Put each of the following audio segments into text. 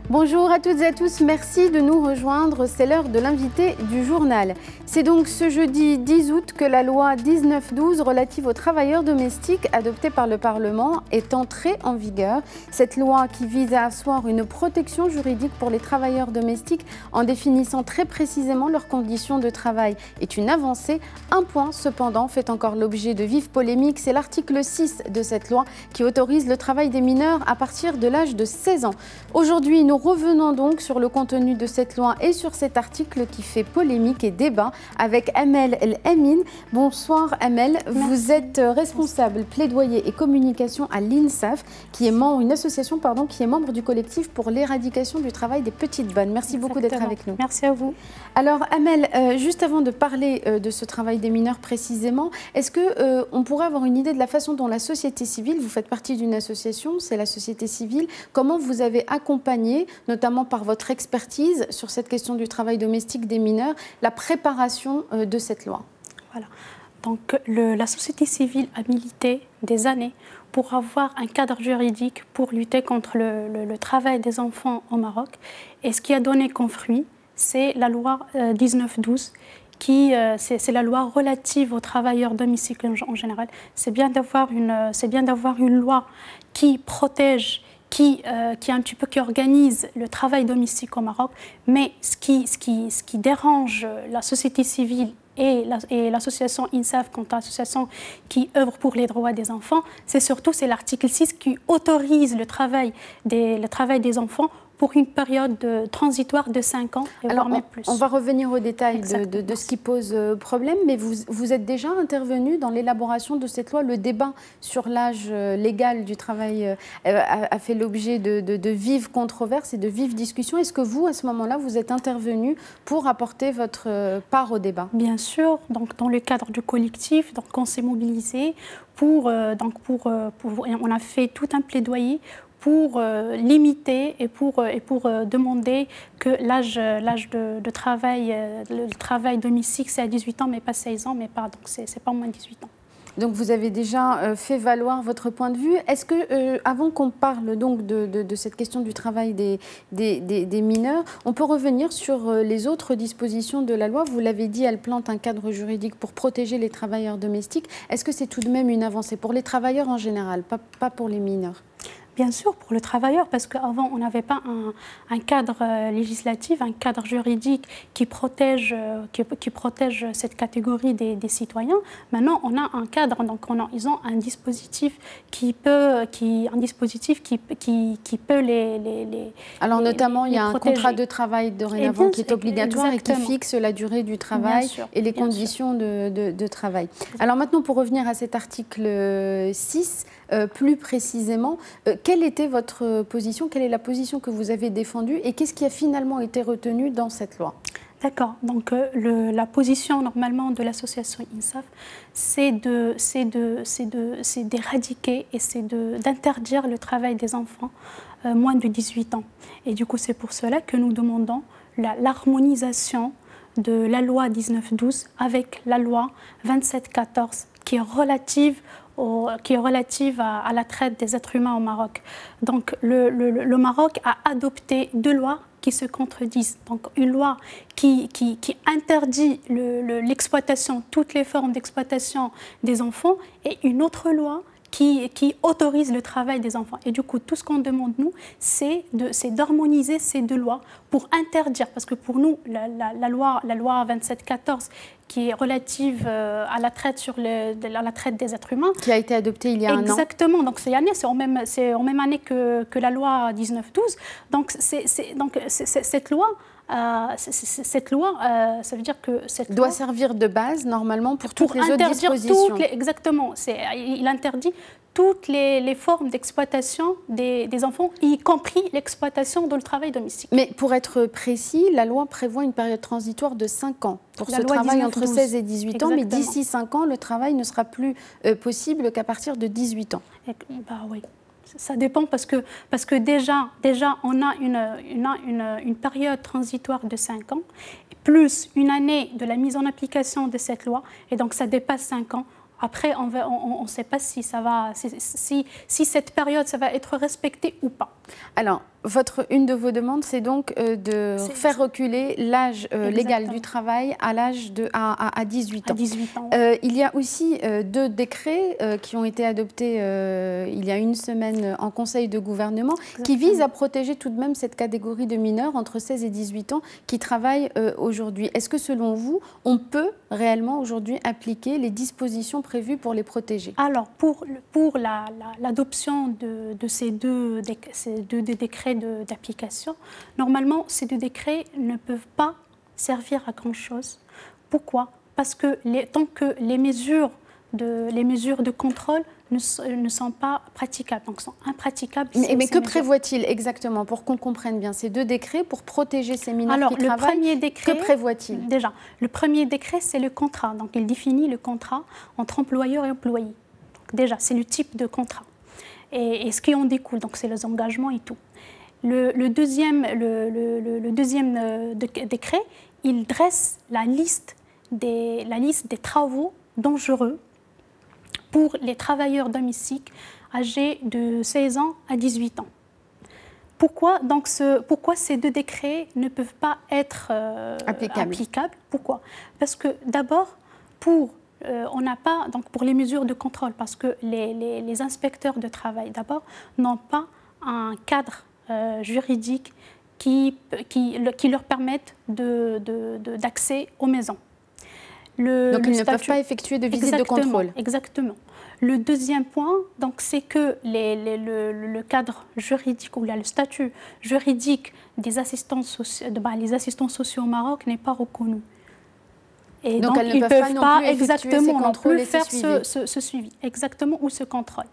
Bonjour à toutes et à tous, merci de nous rejoindre, c'est l'heure de l'invité du journal. C'est donc ce jeudi 10 août que la loi 1912 relative aux travailleurs domestiques adoptée par le Parlement est entrée en vigueur. Cette loi qui vise à asseoir une protection juridique pour les travailleurs domestiques en définissant très précisément leurs conditions de travail est une avancée. Un point cependant fait encore l'objet de vives polémiques, c'est l'article 6 de cette loi qui autorise le travail des mineurs à partir de l'âge de 16 ans. Aujourd'hui, nous revenons donc sur le contenu de cette loi et sur cet article qui fait polémique et débat avec Amel El Amin. Bonsoir Amel, vous êtes responsable plaidoyer et communication à l'INSAF, une association qui est membre du collectif pour l'éradication du travail des petites bonnes. Merci beaucoup d'être avec nous. Merci à vous. Alors Amel, juste avant de parler de ce travail des mineurs précisément, est-ce qu'on pourrait avoir une idée de la façon dont la société civile, vous faites partie d'une association, c'est la société civile, comment vous avez accompagné, notamment par votre expertise sur cette question du travail domestique des mineurs, la préparation de cette loi? Voilà. Donc la société civile a milité des années pour avoir un cadre juridique pour lutter contre le travail des enfants au Maroc. Et ce qui a donné comme fruit, c'est la loi 1912, c'est la loi relative aux travailleurs domestiques en général. C'est bien d'avoir une loi qui protège, qui organise le travail domestique au Maroc, mais ce qui dérange la société civile et l'association INSAF, quant à l'association qui œuvre pour les droits des enfants, c'est l'article 6 qui autorise le travail des enfants pour une période transitoire de 5 ans, voire même plus. On va revenir au détail de ce qui pose problème, mais vous êtes déjà intervenu dans l'élaboration de cette loi. Le débat sur l'âge légal du travail a fait l'objet de vives controverses et de vives discussions. Est-ce que vous, à ce moment-là, vous êtes intervenu pour apporter votre part au débat? Bien sûr, donc dans le cadre du collectif, donc on s'est mobilisé on a fait tout un plaidoyer pour limiter et pour demander que l'âge de travail, le travail domestique, c'est à 18 ans, mais pas 16 ans, donc c'est pas moins de 18 ans. Donc vous avez déjà fait valoir votre point de vue. Est-ce que, avant qu'on parle donc de cette question du travail des mineurs, on peut revenir sur les autres dispositions de la loi? Vous l'avez dit, elle plante un cadre juridique pour protéger les travailleurs domestiques. Est-ce que c'est tout de même une avancée pour les travailleurs en général, pas pour les mineurs? Bien sûr, pour le travailleur, parce qu'avant, on n'avait pas un cadre législatif, un cadre juridique qui protège cette catégorie des citoyens. Maintenant, on a un cadre, donc ils ont un dispositif qui peut les Alors, notamment, il y a un protéger. Contrat de travail dorénavant qui est obligatoire et qui fixe la durée du travail et les conditions de travail. Alors maintenant, pour revenir à cet article 6, plus précisément, quelle était votre position? Quelle est la position que vous avez défendue et qu'est-ce qui a finalement été retenu dans cette loi? D'accord. Donc la position normalement de l'association INSAF, c'est d'éradiquer et d'interdire le travail des enfants moins de 18 ans. Et du coup, c'est pour cela que nous demandons l'harmonisation de la loi 1912 avec la loi 2714 qui est relative à la traite des êtres humains au Maroc. Donc le Maroc a adopté 2 lois qui se contredisent. Donc une loi qui interdit l'exploitation, toutes les formes d'exploitation des enfants, et une autre loi qui autorise le travail des enfants. Et du coup, tout ce qu'on demande, nous, c'est d'harmoniser ces 2 lois pour interdire, parce que pour nous, la loi 2714, qui est relative à la traite la traite des êtres humains. Qui a été adoptée il y a un an. Exactement. Donc c'est en même année que la loi 1912. Donc cette loi, ça veut dire que cette doit loi servir de base normalement pour toutes les autres dispositions. Exactement. Il interdit toutes les formes d'exploitation des enfants, y compris l'exploitation dans le travail domestique. Mais pour être précis, la loi prévoit une période transitoire de 5 ans pour ce travail entre 16 et 18 ans, mais d'ici 5 ans, le travail ne sera plus possible qu'à partir de 18 ans. Oui. Ça dépend parce que déjà on a une période transitoire de 5 ans, plus une année de la mise en application de cette loi, et donc ça dépasse 5 ans. Après, on ne sait pas si cette période ça va être respectée ou pas. Alors, une de vos demandes, c'est donc de faire reculer l'âge légal du travail à l'âge à 18 ans. À 18 ans. Il y a aussi 2 décrets qui ont été adoptés il y a une semaine en Conseil de gouvernement qui visent à protéger tout de même cette catégorie de mineurs entre 16 et 18 ans qui travaillent aujourd'hui. Est-ce que selon vous, on peut réellement aujourd'hui appliquer les dispositions prévues pour les protéger? Alors, pour l'adoption de ces deux décrets d'application, normalement, ces 2 décrets ne peuvent pas servir à grand-chose. Pourquoi? Parce que tant que les mesures de contrôle ne sont pas praticables, donc sont impraticables. Mais que prévoit-il exactement, pour qu'on comprenne bien ces 2 décrets pour protéger ces mineurs qui travaillent? Premier décret, que prévoit-il? Déjà, le premier décret, c'est le contrat. Donc, il définit le contrat entre employeur et employé. Donc, déjà, c'est le type de contrat. Et ce qui en découle, donc c'est les engagements et tout. Le deuxième décret, il dresse la liste des travaux dangereux pour les travailleurs domestiques âgés de 16 ans à 18 ans. Pourquoi ces 2 décrets ne peuvent pas être applicables? Pourquoi? Parce que d'abord, pour les mesures de contrôle, parce que les inspecteurs de travail, d'abord, n'ont pas un cadre juridique qui leur permette d'accès aux maisons. Donc ils ne peuvent pas effectuer de visite de contrôle. Exactement. Le deuxième point, c'est que le cadre juridique ou le statut juridique des assistants sociaux au Maroc n'est pas reconnu. Et donc ils ne peuvent pas exactement faire ce suivi, exactement, ou ce contrôle.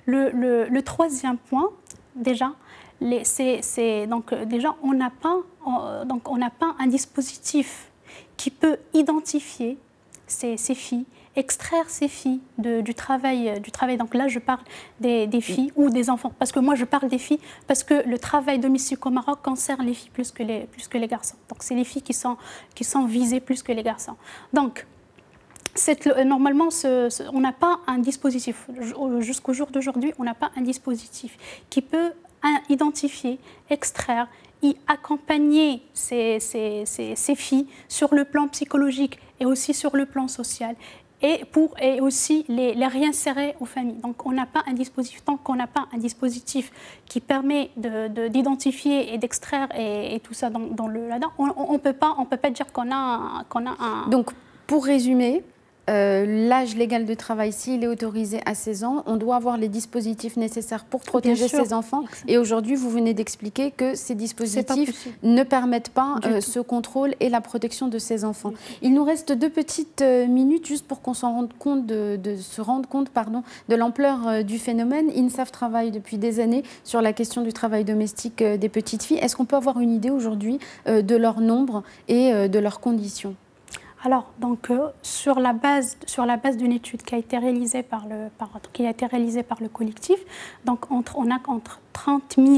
Le troisième point, déjà, on n'a pas un dispositif qui peut identifier ces filles, extraire ces filles du travail. Donc là, je parle des filles ou des enfants. Parce que moi, je parle des filles parce que le travail domestique au Maroc concerne les filles plus que les garçons. Donc c'est les filles qui sont visées plus que les garçons. Donc, normalement, on n'a pas un dispositif. Jusqu'au jour d'aujourd'hui, on n'a pas un dispositif qui peut identifier, extraire, y accompagner ces filles sur le plan psychologique et aussi sur le plan social et aussi les réinsérer aux familles. Donc on n'a pas un dispositif, tant qu'on n'a pas un dispositif qui permet d'identifier et d'extraire et tout ça là-dedans, on ne peut pas dire qu'on a un... Donc pour résumer, l'âge légal de travail, s'il est autorisé à 16 ans, on doit avoir les dispositifs nécessaires pour protéger ces enfants. Et aujourd'hui, vous venez d'expliquer que ces dispositifs ne permettent pas ce contrôle et la protection de ces enfants. Il nous reste 2 petites minutes juste pour qu'on se rende compte de l'ampleur du phénomène. INSAF travaille depuis des années sur la question du travail domestique des petites filles. Est-ce qu'on peut avoir une idée aujourd'hui de leur nombre et de leurs conditions ? Alors, sur la base d'une étude qui a été réalisée par le collectif, donc on a entre 30 000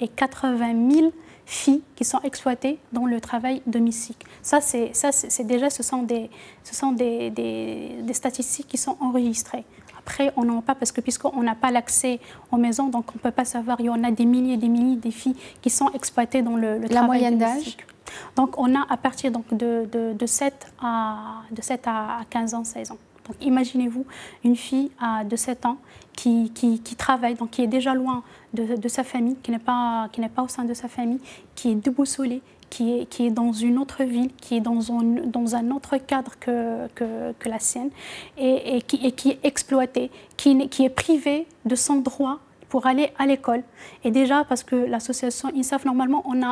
et 80 000 filles qui sont exploitées dans le travail domestique. Ce sont des statistiques qui sont enregistrées. Après, on n'en a pas parce que puisqu'on n'a pas l'accès aux maisons, donc on ne peut pas savoir. Il y en a des milliers et des milliers de filles qui sont exploitées dans le travail domestique. La moyenne d'âge ? Donc, on a à partir de 7 à 15 ans, 16 ans. Donc, imaginez-vous une fille de 7 ans qui travaille, donc qui est déjà loin de sa famille, qui n'est pas au sein de sa famille, qui est déboussolée, qui est dans une autre ville, qui est dans un autre cadre que la sienne, et qui est exploitée, qui est privée de son droit pour aller à l'école. Et déjà, parce que l'association INSAF, normalement, on a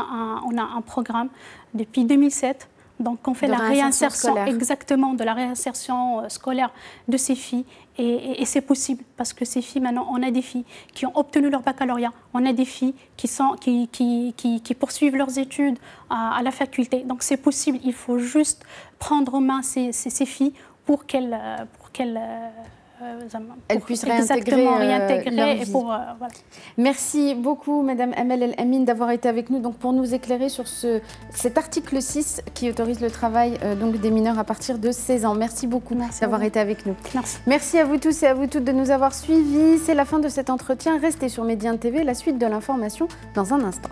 un programme depuis 2007. Donc, on fait la réinsertion exactement de la réinsertion scolaire de ces filles. Et c'est possible parce que ces filles, maintenant, on a des filles qui ont obtenu leur baccalauréat. On a des filles qui poursuivent leurs études à la faculté. Donc, c'est possible. Il faut juste prendre en main ces filles pour qu'elles elle puisse réintégrer et pour, voilà. Merci beaucoup Madame Amel El Amin d'avoir été avec nous pour nous éclairer sur cet article 6 qui autorise le travail donc des mineurs à partir de 16 ans. Merci beaucoup d'avoir été avec nous. Merci. Merci à vous tous et à vous toutes de nous avoir suivis. C'est la fin de cet entretien. Restez sur Médiane TV, la suite de l'information dans un instant.